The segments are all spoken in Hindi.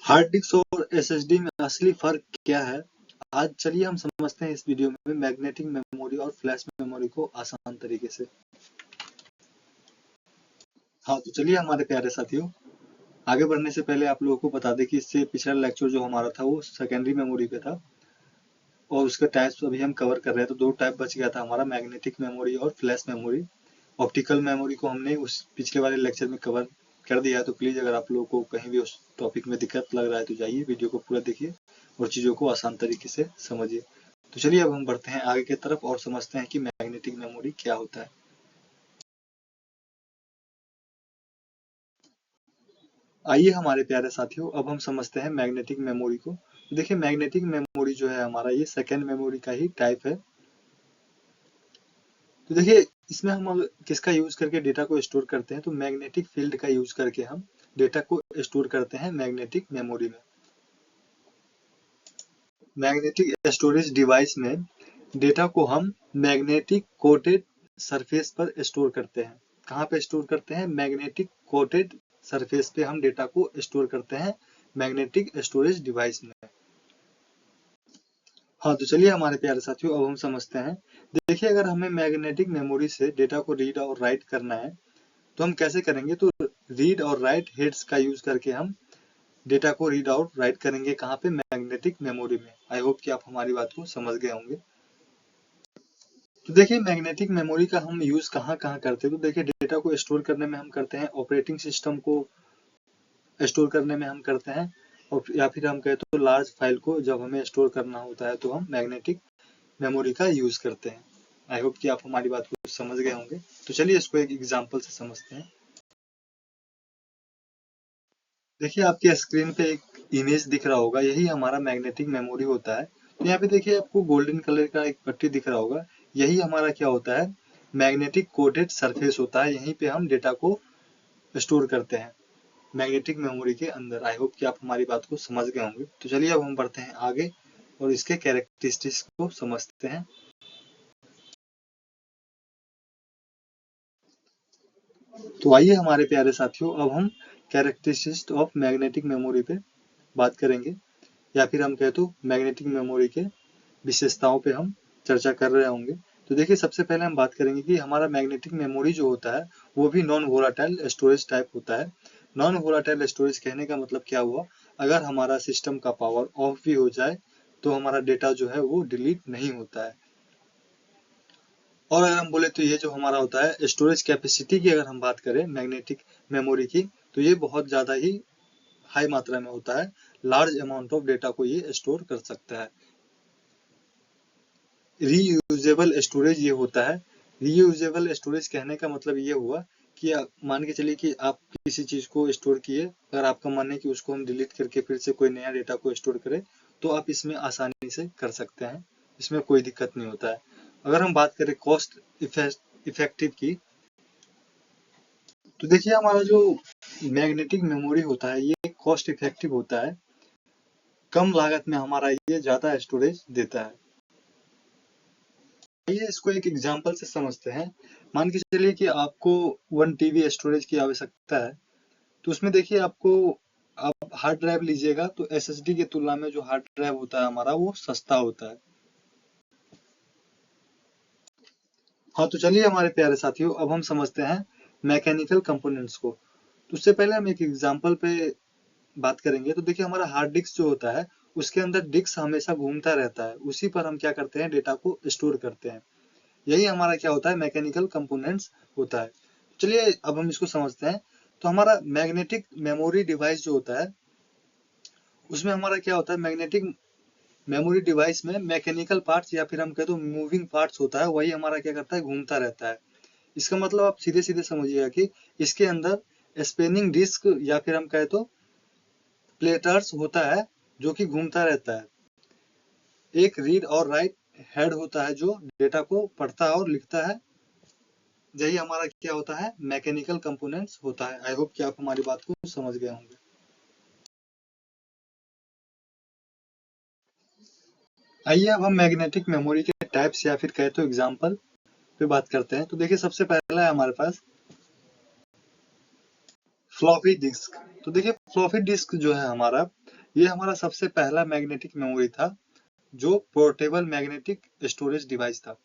हार्ड डिस्क और एसएसडी में असली फर्क क्या है? आज चलिए हम समझते हैं इस वीडियो में मैग्नेटिक मेमोरी और फ्लैश मेमोरी को आसान तरीके से। हाँ, तो चलिए हमारे प्यारे साथियों, आगे बढ़ने से पहले आप लोगों को बता दें कि इससे पिछला लेक्चर जो हमारा था वो सेकेंडरी मेमोरी पे था और उसके टाइप्स अभी हम कवर कर रहे हैं। तो दो टाइप बच गया था हमारा, मैग्नेटिक मेमोरी और फ्लैश मेमोरी। ऑप्टिकल मेमोरी को हमने उस पिछले वाले लेक्चर में कवर कर दिया है। तो प्लीज अगर आप लोगों को कहीं भी उस टॉपिक में दिक्कत लग रहा है तो जाइए वीडियो को पूरा देखिए और चीजों को आसान तरीके से समझिए। तो चलिए अब हम बढ़ते हैं आगे की तरफ और समझते हैं कि मैग्नेटिक मेमोरी क्या होता है। आइए हमारे प्यारे साथियों, अब हम समझते हैं मैग्नेटिक मेमोरी को। देखिए मैग्नेटिक मेमोरी जो है हमारा, ये सेकेंड मेमोरी का ही टाइप है। तो देखिए इसमें हम किसका यूज करके डेटा को स्टोर करते हैं, तो मैग्नेटिक फील्ड का यूज करके हम डेटा को स्टोर करते हैं मैग्नेटिक मेमोरी में। मैग्नेटिक स्टोरेज डिवाइस में डेटा को हम मैग्नेटिक कोटेड सरफेस पर स्टोर करते हैं। कहाँ पे स्टोर करते हैं? मैग्नेटिक कोटेड सरफेस पे हम डेटा को स्टोर करते हैं मैग्नेटिक स्टोरेज डिवाइस में। हाँ, तो चलिए हमारे प्यारे साथियों, अब हम समझते हैं। देखिए अगर हमें मैग्नेटिक मेमोरी से डेटा को रीड और राइट करना है तो हम कैसे करेंगे? तो रीड और राइट हेड्स का यूज करके हम डेटा को रीड और राइट करेंगे। कहाँ पे? मैग्नेटिक मेमोरी में। आई होप कि आप हमारी बात को समझ गए होंगे। तो देखिए मैग्नेटिक मेमोरी का हम यूज कहाँ कहाँ करते हैं? तो देखिए डेटा को स्टोर करने में हम करते हैं, ऑपरेटिंग सिस्टम को स्टोर करने में हम करते हैं, और या फिर हम कहें तो लार्ज फाइल को जब हमें स्टोर करना होता है तो हम मैग्नेटिक मेमोरी का यूज करते हैं। आई होप कि आप हमारी बात को समझ गए होंगे। तो चलिए इसको एक एग्जांपल से समझते हैं। देखिए आपके स्क्रीन पे एक इमेज दिख रहा होगा, यही हमारा मैग्नेटिक मेमोरी होता है। तो यहाँ पे देखिए आपको गोल्डन कलर का एक पट्टी दिख रहा होगा, यही हमारा क्या होता है? मैग्नेटिक कोटेड सरफेस होता है। यहीं पे हम डेटा को स्टोर करते हैं मैग्नेटिक मेमोरी के अंदर। आई होप कि आप हमारी बात को समझ गए होंगे। तो चलिए अब हम बढ़ते हैं आगे और इसके कैरेक्टरिस्टिक्स को समझते हैं। तो आइए हमारे प्यारे साथियों, अब हम कैरेक्टरिस्टिक्स ऑफ मैग्नेटिक मेमोरी पे बात करेंगे, या फिर हम कहें तो मैग्नेटिक मेमोरी के विशेषताओं पे हम चर्चा कर रहे होंगे। तो देखिए सबसे पहले हम बात करेंगे कि हमारा मैग्नेटिक मेमोरी जो होता है वो भी नॉन वोलाटाइल स्टोरेज टाइप होता है। नॉन वोलाटाइल स्टोरेज कहने का मतलब क्या हुआ? अगर हमारा सिस्टम का पावर ऑफ भी हो जाए तो हमारा डेटा जो है वो डिलीट नहीं होता है। और अगर हम बोले तो ये जो हमारा होता है स्टोरेज कैपेसिटी की, अगर हम बात करें मैग्नेटिक मेमोरी की, तो ये बहुत ज्यादा ही हाई मात्रा में होता है। लार्ज अमाउंट ऑफ डेटा को ये स्टोर कर सकता है। रीयूजेबल स्टोरेज ये होता है। रीयूजेबल स्टोरेज कहने का मतलब ये हुआ कि मान के चलिए कि आप किसी चीज को स्टोर किए, अगर आपका मन है कि उसको हम डिलीट करके फिर से कोई नया डेटा को स्टोर करें तो आप इसमें आसानी से कर सकते हैं, इसमें कोई दिक्कत नहीं होता है। अगर हम बात करें कॉस्ट इफेक्टिव की, तो देखिए हमारा जो मैग्नेटिक मेमोरी होता है ये कॉस्ट इफेक्टिव होता है। कम लागत में हमारा ये ज्यादा स्टोरेज देता है। आइए इसको एक एग्जांपल से समझते हैं। मान के चलिए कि आपको 1 टीबी स्टोरेज की आवश्यकता है, तो उसमें देखिए आपको, आप हार्ड ड्राइव लीजिएगा तो एसएसडी की तुलना में जो हार्ड ड्राइव होता है हमारा वो सस्ता होता है। हाँ, तो चलिए हमारे प्यारे साथियों, अब हम समझते हैं मैकेनिकल कंपोनेंट्स को। तो उससे पहले हम एक एग्जांपल पे बात करेंगे। तो देखिए हमारा हार्ड डिस्क जो होता है उसके अंदर डिस्क हमेशा घूमता रहता है, उसी पर हम क्या करते हैं? डेटा को स्टोर करते हैं। यही हमारा क्या होता है? मैकेनिकल कंपोनेंट्स होता है। चलिए अब हम इसको समझते हैं। तो हमारा मैग्नेटिक मेमोरी डिवाइस जो होता है उसमें हमारा क्या होता है? मैग्नेटिक मेमोरी डिवाइस में मैकेनिकल पार्ट्स या फिर हम कहें तो मूविंग पार्ट्स होता है, वही हमारा क्या करता है? घूमता रहता है। इसका मतलब आप सीधे सीधे समझिएगा कि इसके अंदर स्पिनिंग डिस्क या फिर हम कहें तो प्लेटर्स होता है जो कि घूमता रहता है। एक रीड और राइट हेड होता है जो डेटा को पढ़ता है और लिखता है। यही हमारा क्या होता है? मैकेनिकल कंपोनेंट्स होता है। आई होप कि आप हमारी बात को समझ गए होंगे। आइए अब हम मैग्नेटिक मेमोरी के टाइप्स या फिर कहे तो एग्जांपल पे बात करते हैं। तो देखिए सबसे पहला है हमारे पास फ्लॉपी डिस्क। तो देखिए फ्लॉपी डिस्क जो है हमारा, ये हमारा सबसे पहला मैग्नेटिक मेमोरी था जो पोर्टेबल मैग्नेटिक स्टोरेज डिवाइस था।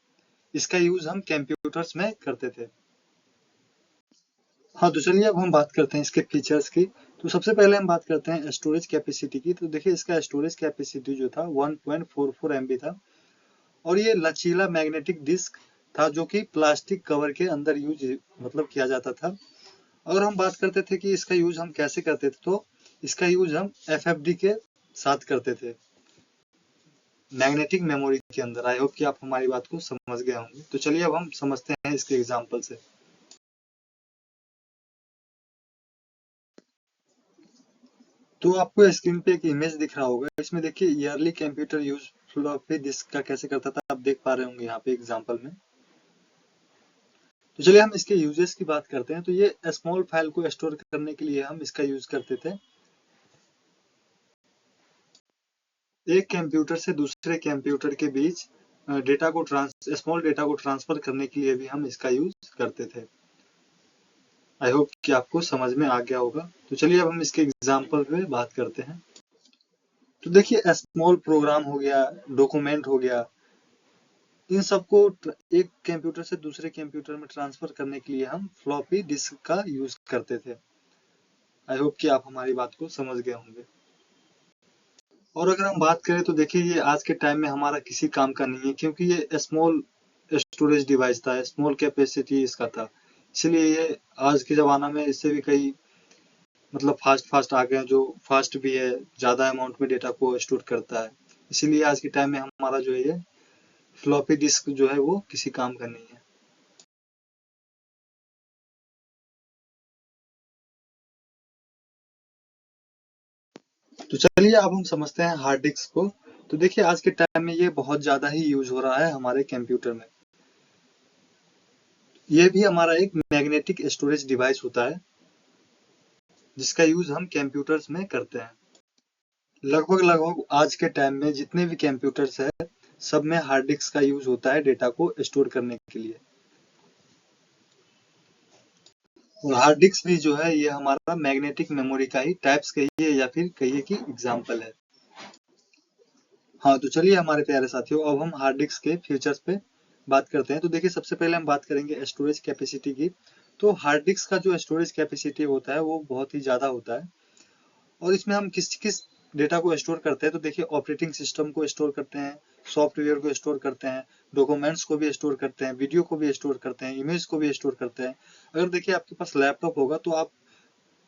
इसका यूज हम कंप्यूटर्स में करते थे। हाँ, तो चलिए अब हम बात करते हैं इसके फीचर्स की। तो सबसे पहले हम बात करते हैं स्टोरेज कैपेसिटी की। तो देखिए इसका स्टोरेज कैपेसिटी जो था 1.44 MB था और ये लचीला मैग्नेटिक डिस्क था जो कि प्लास्टिक कवर के अंदर यूज किया जाता था। अगर हम बात करते थे कि इसका यूज हम कैसे करते थे, तो इसका यूज हम FFD के साथ करते थे मैग्नेटिक मेमोरी के अंदर। आई होप कि आप हमारी बात को समझ गए होंगे। तो चलिए अब हम समझते हैं इसके एग्जाम्पल से। तो आपको स्क्रीन पे एक इमेज दिख रहा होगा, इसमें देखिए yearly computer use floppy disk का कैसे करता था, आप देख पा रहे होंगे यहाँ पे एग्जांपल में। तो चलिए हम इसके यूजेस की बात करते हैं। तो ये स्मॉल फाइल को स्टोर करने के लिए हम इसका यूज करते थे। एक कंप्यूटर से दूसरे कंप्यूटर के बीच स्मॉल डेटा को ट्रांसफर करने के लिए भी हम इसका यूज करते थे। आई होप कि आपको समझ में आ गया होगा। तो चलिए अब हम इसके एग्जाम्पल पे बात करते हैं। तो देखिए स्मॉल प्रोग्राम हो गया, डॉक्यूमेंट हो गया, इन सबको एक कंप्यूटर से दूसरे कंप्यूटर में ट्रांसफर करने के लिए हम फ्लॉपी डिस्क का यूज करते थे। आई होप कि आप हमारी बात को समझ गए होंगे। और अगर हम बात करें तो देखिए ये आज के टाइम में हमारा किसी काम का नहीं है, क्योंकि ये स्मॉल स्टोरेज डिवाइस था, स्मॉल कैपेसिटी इसका था। इसलिए ये आज के जमाना में इससे भी कई फास्ट आ गए हैं, जो फास्ट भी है, ज्यादा अमाउंट में डेटा को स्टोर करता है। इसीलिए आज के टाइम में हमारा जो है ये फ्लॉपी डिस्क जो है वो किसी काम का नहीं है। तो चलिए अब हम समझते हैं हार्ड डिस्क को। तो देखिए आज के टाइम में ये बहुत ज्यादा ही यूज हो रहा है हमारे कंप्यूटर में। ये भी हमारा एक मैग्नेटिक स्टोरेज डिवाइस होता है जिसका यूज हम कंप्यूटर्स में करते हैं। लगभग आज के टाइम में जितने भी कंप्यूटर्स है सब में हार्ड डिस्क का यूज होता है डेटा को स्टोर करने के लिए। और हार्ड डिस्क भी जो है ये हमारा मैग्नेटिक मेमोरी का ही टाइप्स कहिए या फिर कहिए कि एग्जाम्पल है। हाँ, तो चलिए हमारे प्यारे साथियों अब हम हार्ड डिस्क के फीचर्स पे बात करते हैं। तो देखिए सबसे पहले हम बात करेंगे स्टोरेज कैपेसिटी की। तो हार्ड डिस्क का जो स्टोरेज कैपेसिटी होता है वो बहुत ही ज्यादा होता है। और इसमें हम किस किस डेटा को स्टोर करते हैं, तो देखिए ऑपरेटिंग सिस्टम को स्टोर करते हैं, सॉफ्टवेयर को स्टोर करते हैं, डॉक्यूमेंट्स को भी स्टोर करते हैं, वीडियो को भी स्टोर करते हैं, इमेज को भी स्टोर करते हैं। अगर देखिए आपके पास लैपटॉप होगा तो आप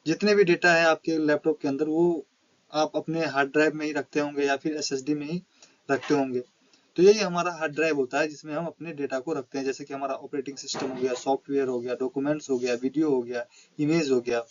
जितने भी डेटा है आपके लैपटॉप के अंदर वो आप अपने हार्ड ड्राइव में ही रखते होंगे या फिर SSD में ही रखते होंगे। तो यही हमारा हार्ड ड्राइव होता है जिसमें हम अपने डेटा को रखते हैं, जैसे कि हमारा ऑपरेटिंग सिस्टम हो गया, सॉफ्टवेयर हो गया, डॉक्यूमेंट्स हो गया, वीडियो हो गया, इमेज हो गया।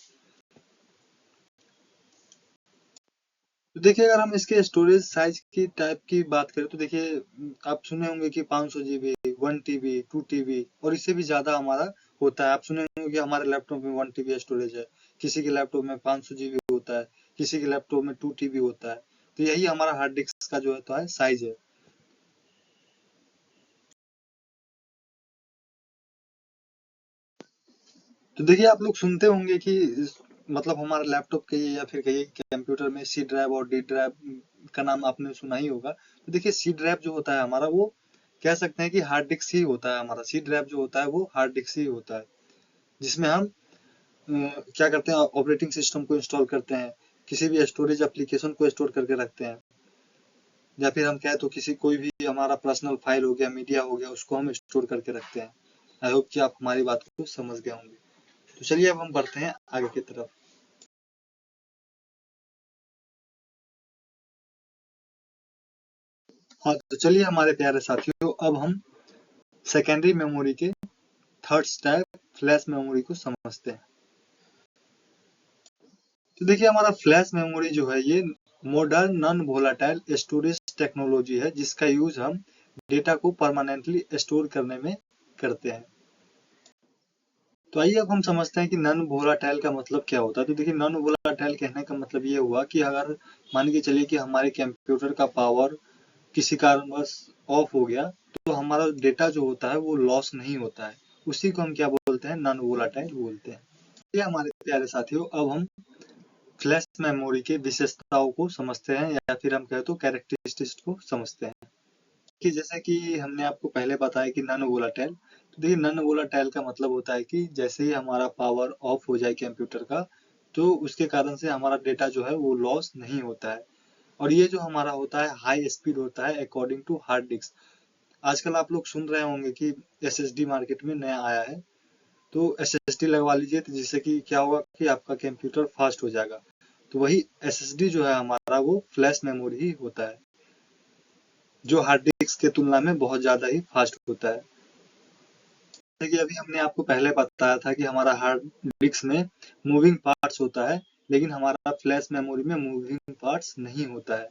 तो देखिए अगर हम इसके स्टोरेज साइज की टाइप की बात करें तो देखिए आप सुने होंगे कि 500 GB, 1 TB, 2 TB और इससे भी ज्यादा हमारा होता है। आप सुने होंगे कि हमारे लैपटॉप में 1 TB स्टोरेज है, किसी के लैपटॉप में 500 GB होता है, किसी के लैपटॉप में 2 TB होता है। तो यही हमारा हार्ड डिस्क का जो होता है साइज है। तो देखिए आप लोग सुनते होंगे कि हमारे लैपटॉप के या फिर कहीं कंप्यूटर में सी ड्राइव और डी ड्राइव का नाम आपने सुना ही होगा। तो देखिए सी ड्राइव जो होता है हमारा वो कह सकते हैं कि हार्ड डिस्क ही होता है। हमारा सी ड्राइव जो होता है वो हार्ड डिस्क ही होता है जिसमें हम क्या करते हैं, ऑपरेटिंग सिस्टम को इंस्टॉल करते हैं, किसी भी स्टोरेज एप्लीकेशन को स्टोर करके रखते हैं, या फिर हम कहें तो किसी कोई भी हमारा पर्सनल फाइल हो गया, मीडिया हो गया, उसको हम स्टोर करके रखते हैं। आई होप कि आप हमारी बात को समझ गए होंगे। तो चलिए अब हम बढ़ते हैं आगे की तरफ। हाँ, तो चलिए हमारे प्यारे साथियों अब हम सेकेंडरी मेमोरी के थर्ड स्टेप फ्लैश मेमोरी को समझते हैं। तो देखिए हमारा फ्लैश मेमोरी जो है ये modern non volatile storage technology है जिसका यूज हम डेटा को परमानेंटली स्टोर करने में करते हैं। तो आइए अब हम समझते हैं कि नॉन वोलेटाइल का मतलब क्या होता है। तो देखिए नॉन वोलेटाइल कहने का मतलब ये हुआ कि अगर मान के चलिए कि हमारे कंप्यूटर का पावर किसी कारणवश ऑफ हो गया तो हमारा डेटा जो होता है वो लॉस नहीं होता है। उसी को हम क्या बोलते हैं, नॉन वोलेटाइल बोलते हैं। ये हमारे प्यारे साथियों अब हम फ्लैश मेमोरी के विशेषताओं को समझते हैं, या फिर हम कहें तो कैरेक्टरिस्टिक्स को समझते हैं। कि जैसे कि हमने आपको पहले बताया कि नॉन वोलाटाइल, तो देखिए नॉन वोलाटाइल का मतलब होता है कि जैसे ही हमारा पावर ऑफ हो जाए कंप्यूटर का, तो उसके कारण से हमारा डेटा जो है वो लॉस नहीं होता है। और ये जो हमारा होता है हाई स्पीड होता है अकॉर्डिंग टू हार्ड डिस्क। आजकल आप लोग सुन रहे होंगे कि एसएसडी मार्केट में नया आया है, तो एसएसडी लगवा लीजिए, तो जिससे कि क्या होगा कि आपका कंप्यूटर फास्ट हो जाएगा। तो वही एसएसडी जो है हमारा वो फ्लैश मेमोरी ही होता है, जो हार्ड डिस्क के तुलना में बहुत ज्यादा ही फास्ट होता है। जैसे कि अभी हमने आपको पहले बताया था कि हमारा हार्ड डिस्क में मूविंग पार्ट्स होता है, लेकिन हमारा फ्लैश मेमोरी में मूविंग पार्ट्स नहीं होता है।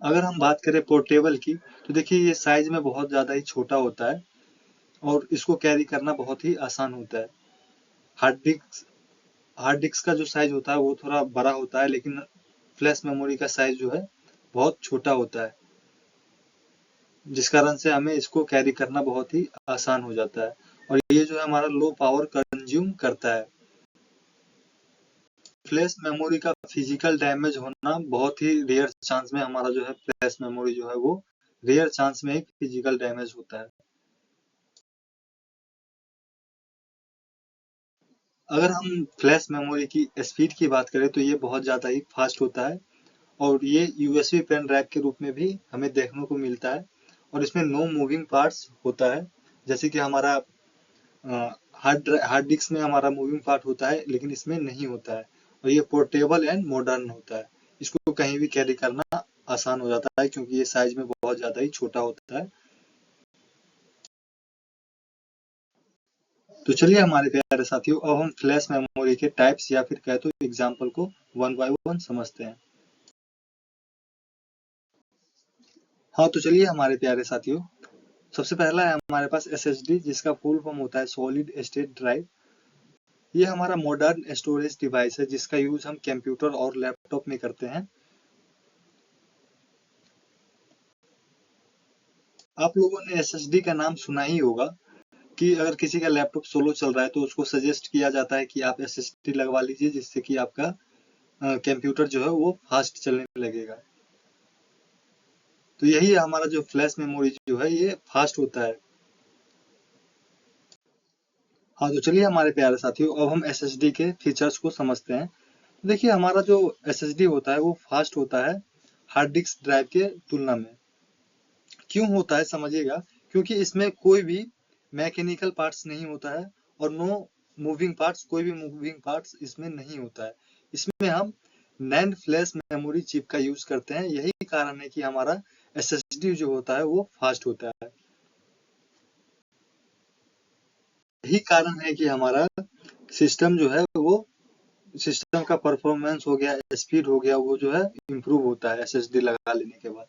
अगर हम बात करें पोर्टेबल की, तो देखिए ये साइज में बहुत ज्यादा ही छोटा होता है और इसको कैरी करना बहुत ही आसान होता है। हार्ड डिस्क का जो साइज होता है वो थोड़ा बड़ा होता है, लेकिन फ्लैश मेमोरी का साइज जो है बहुत छोटा होता है, जिस कारण से हमें इसको कैरी करना बहुत ही आसान हो जाता है। और ये जो है हमारा लो पावर कंज्यूम करता है। फ्लैश मेमोरी का फिजिकल डैमेज होना बहुत ही रेयर चांस में, हमारा जो है फ्लैश मेमोरी जो है वो रेयर चांस में ही फिजिकल डैमेज होता है। अगर हम फ्लैश मेमोरी की स्पीड की बात करें तो ये बहुत ज़्यादा ही फास्ट होता है, और ये यूएसबी पेन ड्राइव के रूप में भी हमें देखने को मिलता है। और इसमें नो मूविंग पार्ट्स होता है, जैसे कि हमारा हार्ड डिस्क में हमारा मूविंग पार्ट होता है, लेकिन इसमें नहीं होता है। और ये पोर्टेबल एंड मॉडर्न होता है, इसको कहीं भी कैरी करना आसान हो जाता है, क्योंकि ये साइज में बहुत ज़्यादा ही छोटा होता है। तो चलिए हमारे प्यारे साथियों, अब हम फ्लैश मेमोरी के टाइप्स या फिर कहे तो एग्जाम्पल को वन बाय वन समझते हैं। हाँ, तो चलिए हमारे प्यारे साथियों, सबसे पहला है हमारे पास एसएसडी, जिसका फुल फॉर्म होता है सॉलिड स्टेट ड्राइव। ये हमारा मॉडर्न स्टोरेज डिवाइस है, जिसका यूज हम कंप्यूटर और लैपटॉप में करते हैं। आप लोगों ने एसएसडी का नाम सुना ही होगा, कि अगर किसी का लैपटॉप स्लो चल रहा है तो उसको सजेस्ट किया जाता है कि आप एसएसडी लगवा लीजिए, जिससे कि आपका कंप्यूटर जो है वो फास्ट चलने लगेगा। तो यही हमारा जो फ्लैश मेमोरी जो है ये फास्ट होता है। हाँ, तो चलिए हमारे प्यारे साथियों, अब हम एसएसडी के फीचर्स को समझते हैं। देखिए हमारा जो एसएसडी होता है वो फास्ट होता है हार्ड डिस्क ड्राइव के तुलना में। क्यों होता है समझिएगा, क्योंकि इसमें कोई भी मैकेनिकल पार्ट्स नहीं होता है, और नो मूविंग पार्ट्स, कोई भी मूविंग पार्ट्स इसमें नहीं होता है। इसमें हम नैंड फ्लैश मेमोरी चिप का यूज करते हैं, यही कारण है कि हमारा एसएसडी जो होता है वो फास्ट होता है। यही कारण है कि हमारा सिस्टम जो है वो, सिस्टम का परफॉर्मेंस हो गया, स्पीड हो गया, वो जो है इम्प्रूव होता है एसएसडी लगा लेने के बाद।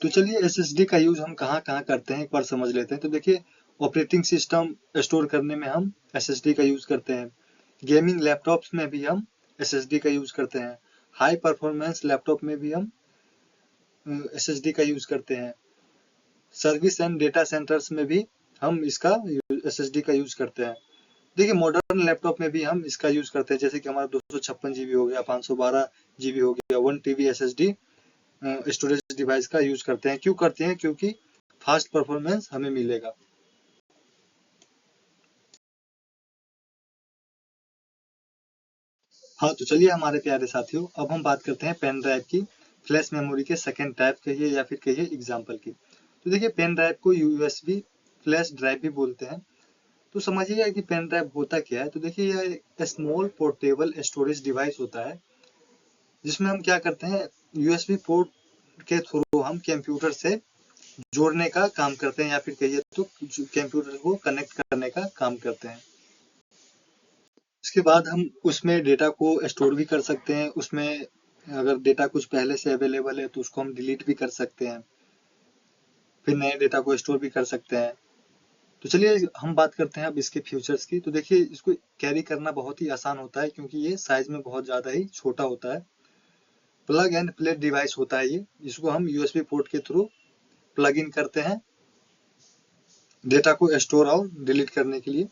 तो चलिए एसएसडी का यूज हम कहाँ कहाँ करते हैं एक बार समझ लेते हैं। तो देखिए, ऑपरेटिंग सिस्टम स्टोर करने में हम एसएसडी का यूज करते हैं। गेमिंग लैपटॉप्स में भी हम एसएसडी का यूज करते हैं। हाई परफॉर्मेंस लैपटॉप में भी हम एसएसडी का यूज करते हैं। सर्विस एंड डेटा सेंटर्स में भी हम इसका एसएसडी का यूज करते हैं। देखिए मॉडर्न लैपटॉप में भी हम इसका यूज करते हैं, जैसे कि हमारा 256 जीबी हो गया, 512 जीबी हो गया, 1 टीबी एसएसडी स्टोरेज डिवाइस का यूज करते हैं। क्यों करते हैं? क्योंकि फास्ट परफॉर्मेंस हमें मिलेगा। हाँ, तो चलिए हमारे प्यारे साथियों, अब हम बात करते हैं पेन ड्राइव की, फ्लैश मेमोरी के सेकंड टाइप कहिए या फिर कहिए एग्जाम्पल की। तो देखिए पेन ड्राइव को यूएसबी फ्लैश ड्राइव भी बोलते हैं। तो समझिएगा कि पेन ड्राइव होता क्या है। तो देखिए यह एक स्मॉल पोर्टेबल स्टोरेज डिवाइस होता है, जिसमें हम क्या करते हैं, यूएसबी पोर्ट के थ्रू हम कंप्यूटर से जोड़ने का काम करते हैं, या फिर कहिए तो कंप्यूटर को कनेक्ट करने का काम करते हैं। उसके बाद हम उसमें डेटा को स्टोर भी कर सकते हैं। उसमें अगर डेटा कुछ पहले से अवेलेबल है तो उसको हम डिलीट भी कर सकते हैं, फिर नए डेटा को स्टोर भी कर सकते हैं। तो चलिए हम बात करते हैं अब इसके फ्यूचर्स की। तो देखिए इसको कैरी करना बहुत ही आसान होता है, क्योंकि ये साइज में बहुत ज़्यादा ही छोटा होता है। प्लग एंड प्ले डिवाइस होता है ये, जिसको हम यूएसबी पोर्ट के थ्रू प्लग इन करते हैं। डेटा को स्टोर और डिलीट करने के लिए।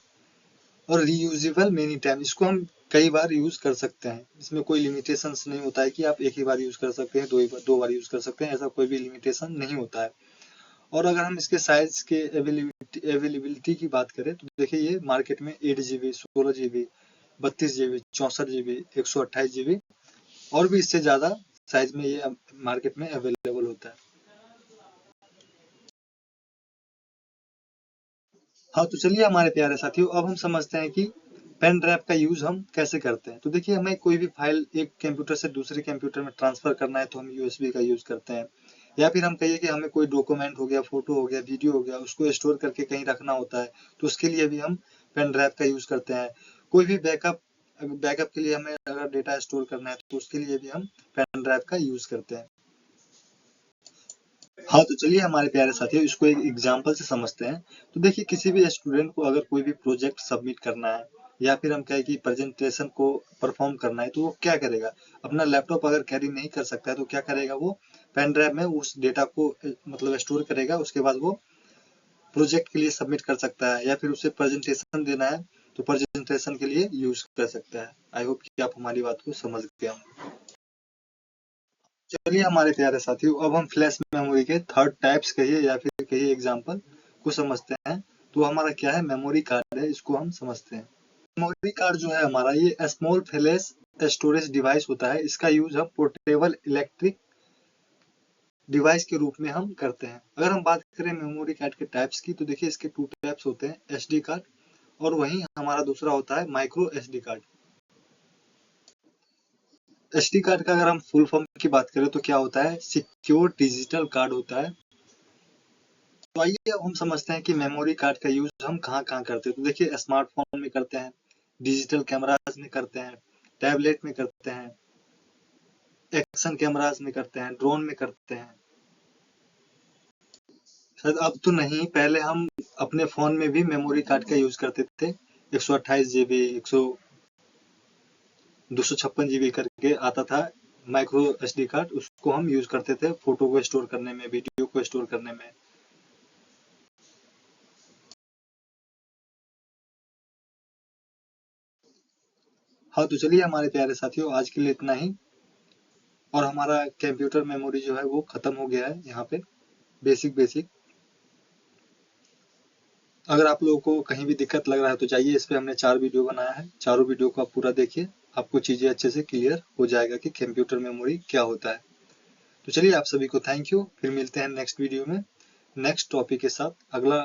और रीयूजेबल मेनी टाइम, इसको हम कई बार यूज कर सकते हैं, इसमें कोई लिमिटेशंस नहीं होता है कि आप एक ही बार यूज कर सकते हैं, दो बार यूज कर सकते हैं, ऐसा कोई भी लिमिटेशन नहीं होता है। और अगर हम इसके साइज के अवेलेबिलिटी की बात करें तो देखिए ये मार्केट में 8 GB, 16 GB, 32 GB, 64 GB, 128 GB और भी इससे ज्यादा साइज में ये मार्केट में अवेलेबल होता है। हाँ, तो चलिए हमारे प्यारे साथियों, अब हम समझते हैं कि पेन ड्राइव का यूज हम कैसे करते हैं। तो देखिए हमें कोई भी फाइल एक कंप्यूटर से दूसरे कंप्यूटर में ट्रांसफर करना है तो हम यूएसबी का यूज करते हैं, या फिर हम कहिए कि हमें कोई डॉक्यूमेंट हो गया, फोटो हो गया, वीडियो हो गया, उसको स्टोर करके कहीं रखना होता है तो उसके लिए भी हम पेन ड्राइव का यूज करते हैं। कोई भी बैकअप के लिए हमें अगर डेटा स्टोर करना है तो उसके लिए भी हम पेन ड्राइव का यूज करते हैं। हाँ, तो चलिए हमारे प्यारे साथियों इसको एक एग्जांपल से समझते हैं। तो देखिए किसी भी स्टूडेंट को अगर कोई भी प्रोजेक्ट सबमिट करना है या फिर हम कहें कि प्रेजेंटेशन को परफॉर्म करना है तो वो क्या करेगा, अपना लैपटॉप अगर कैरी नहीं कर सकता है तो क्या करेगा, वो पेन ड्राइव में उस डेटा को मतलब स्टोर करेगा, उसके बाद वो प्रोजेक्ट के लिए सबमिट कर सकता है, या फिर उसे प्रेजेंटेशन देना है तो प्रेजेंटेशन के लिए यूज कर सकता है। आई होप कि आप हमारी बात को समझ गए होंगे। चलिए हमारे प्यारे साथियों, अब हम फ्लैश मेमोरी के थर्ड टाइप्स कहिए या फिर कहिए एग्जांपल को समझते हैं। तो हमारा क्या है, मेमोरी कार्ड है, इसको हम समझते हैं। मेमोरी कार्ड जो है हमारा, ये स्मॉल फ्लैश स्टोरेज डिवाइस होता है। इसका यूज हम पोर्टेबल इलेक्ट्रिक डिवाइस के रूप में हम करते हैं। अगर हम बात करें मेमोरी कार्ड के टाइप्स की तो देखिए इसके टू टाइप्स होते हैं, एसडी कार्ड और वहीं हमारा दूसरा होता है micro SD card. SD card का अगर हम फुल फॉर्म की बात करें तो क्या होता है, सिक्योर डिजिटल कार्ड होता है। तो आइए अब हम समझते हैं कि मेमोरी कार्ड का यूज हम कहाँ कहाँ करते हैं। तो देखिए स्मार्टफोन में करते हैं, डिजिटल कैमराज में करते हैं, टैबलेट में करते हैं, एक्शन कैमराज में करते हैं, ड्रोन में करते हैं। शायद अब तो नहीं, पहले हम अपने फोन में भी मेमोरी कार्ड का यूज करते थे। 128 GB, 256 GB करके आता था माइक्रो एसडी कार्ड, उसको हम यूज करते थे फोटो को स्टोर करने में, वीडियो को स्टोर करने में। हाँ, तो चलिए हमारे प्यारे साथियों आज के लिए इतना ही। और हमारा कंप्यूटर मेमोरी जो है वो खत्म हो गया है यहाँ पे, बेसिक बेसिक। अगर आप लोगों को कहीं भी दिक्कत लग रहा है तो जाइए, इस पे हमने 4 वीडियो बनाया है, चारों वीडियो को आप पूरा देखिए, आपको चीजें अच्छे से क्लियर हो जाएगा कि कंप्यूटर मेमोरी क्या होता है। तो चलिए आप सभी को थैंक यू, फिर मिलते हैं नेक्स्ट वीडियो में नेक्स्ट टॉपिक के साथ। अगला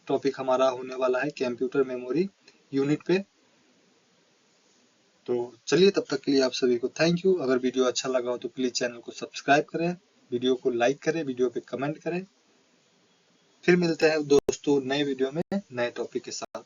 टॉपिक हमारा होने वाला है कंप्यूटर मेमोरी यूनिट पे। तो चलिए तब तक के लिए आप सभी को थैंक यू। अगर वीडियो अच्छा लगा हो तो प्लीज चैनल को सब्सक्राइब करें, वीडियो को लाइक करें, वीडियो पे कमेंट करें। फिर मिलते हैं दोस्तों नए वीडियो में नए टॉपिक के साथ।